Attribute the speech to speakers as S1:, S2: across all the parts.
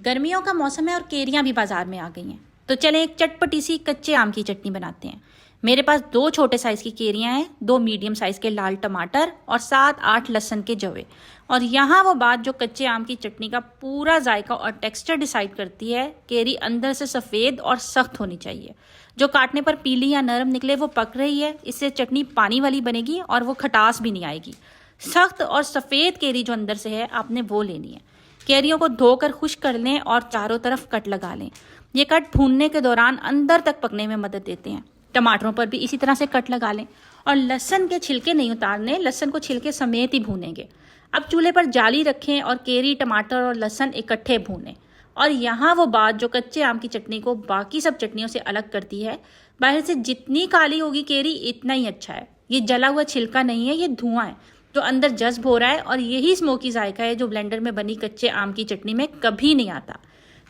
S1: गर्मियों का मौसम है और केरियां भी बाजार में आ गई हैं, तो चलें एक चटपटी सी कच्चे आम की चटनी बनाते हैं। मेरे पास 2 छोटे साइज़ की केरियां हैं, 2 मीडियम साइज़ के लाल टमाटर और 7-8 लहसुन के जवे। और यहाँ वो बात जो कच्चे आम की चटनी का पूरा जायका और टेक्सचर डिसाइड करती है, केरी अंदर से सफ़ेद और सख्त होनी चाहिए। जो काटने पर पीली या नरम निकले वो पक रही है, इससे चटनी पानी वाली बनेगी और वो खटास भी नहीं आएगी। सख्त और सफ़ेद केरी जो अंदर से है आपने वो लेनी है। केरियों को धोकर खुश्क कर लें और चारों तरफ कट लगा लें। ये कट भूनने के दौरान अंदर तक पकने में मदद देते हैं। टमाटरों पर भी इसी तरह से कट लगा लें और लहसुन के छिलके नहीं उतारने, लहसुन को छिलके समेत ही भूनेंगे। अब चूल्हे पर जाली रखें और केरी, टमाटर और लहसुन इकट्ठे भूनें। और यहाँ वो बात जो कच्चे आम की चटनी को बाकी सब चटनियों से अलग करती है, बाहर से जितनी काली होगी केरी इतना ही अच्छा है। ये जला हुआ छिलका नहीं है, ये धुआं है जो अंदर जज्ब हो रहा है, और यही स्मोकी जायका है जो ब्लेंडर में बनी कच्चे आम की चटनी में कभी नहीं आता।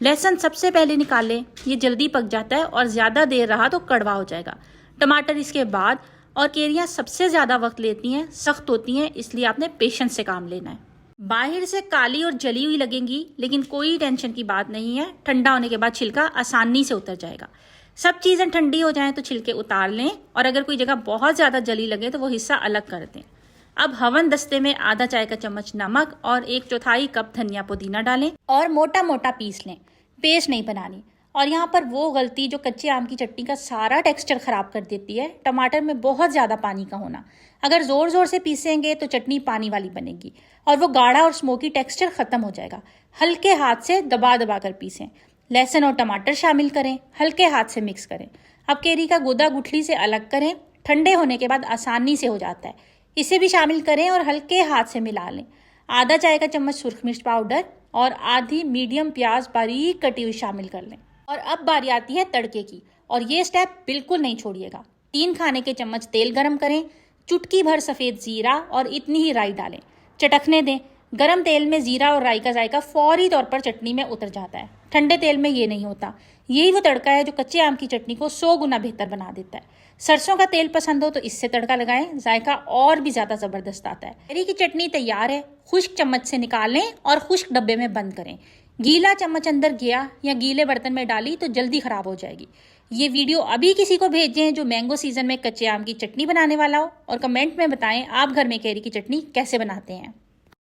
S1: लहसुन सबसे पहले निकाल लें, ये जल्दी पक जाता है और ज़्यादा देर रहा तो कड़वा हो जाएगा। टमाटर इसके बाद, और केरियाँ सबसे ज़्यादा वक्त लेती हैं, सख्त होती हैं, इसलिए आपने पेशेंस से काम लेना है। बाहर से काली और जली हुई लगेंगी, लेकिन कोई टेंशन की बात नहीं है, ठंडा होने के बाद छिलका आसानी से उतर जाएगा। सब चीज़ें ठंडी हो जाएं तो छिलके उतार लें, और अगर कोई जगह बहुत ज़्यादा जली लगे तो वो हिस्सा अलग कर दें। अब हवन दस्ते में आधा चाय का चम्मच नमक और 1/4 कप धनिया पुदीना डालें और मोटा मोटा पीस लें, पेस्ट नहीं बनानी। और यहाँ पर वो गलती जो कच्चे आम की चटनी का सारा टेक्सचर खराब कर देती है, टमाटर में बहुत ज़्यादा पानी का होना। अगर ज़ोर ज़ोर से पीसेंगे तो चटनी पानी वाली बनेगी और वो गाढ़ा और स्मोकी टेक्सचर ख़त्म हो जाएगा। हल्के हाथ से दबा दबा कर पीसें। लहसुन और टमाटर शामिल करें, हल्के हाथ से मिक्स करें। अब केरी का गूदा गुठली से अलग करें, ठंडे होने के बाद आसानी से हो जाता है। इसे भी शामिल करें और हल्के हाथ से मिला लें। आधा चाय का चम्मच सुरख मिर्च पाउडर और आधी मीडियम प्याज बारीक कटी हुई शामिल कर लें। और अब बारी आती है तड़के की, और ये स्टेप बिल्कुल नहीं छोड़िएगा। 3 खाने के चम्मच तेल गरम करें, चुटकी भर सफ़ेद ज़ीरा और इतनी ही राई डालें, चटकने दें। गरम तेल में ज़ीरा और राई का जायका फौरी तौर पर चटनी में उतर जाता है, ठंडे तेल में ये नहीं होता। यही वो तड़का है जो कच्चे आम की चटनी को 100 गुना बेहतर बना देता है। सरसों का तेल पसंद हो तो इससे तड़का लगाएं, जायका और भी ज़्यादा ज़बरदस्त आता है। केरी की चटनी तैयार है। खुश्क चम्मच से निकालें और खुश्क डब्बे में बंद करें। गीला चम्मच अंदर गया या गीले बर्तन में डाली तो जल्दी ख़राब हो जाएगी। ये वीडियो अभी किसी को भेजें जो मैंगो सीजन में कच्चे आम की चटनी बनाने वाला हो, और कमेंट में बताएं आप घर में केरी की चटनी कैसे बनाते हैं।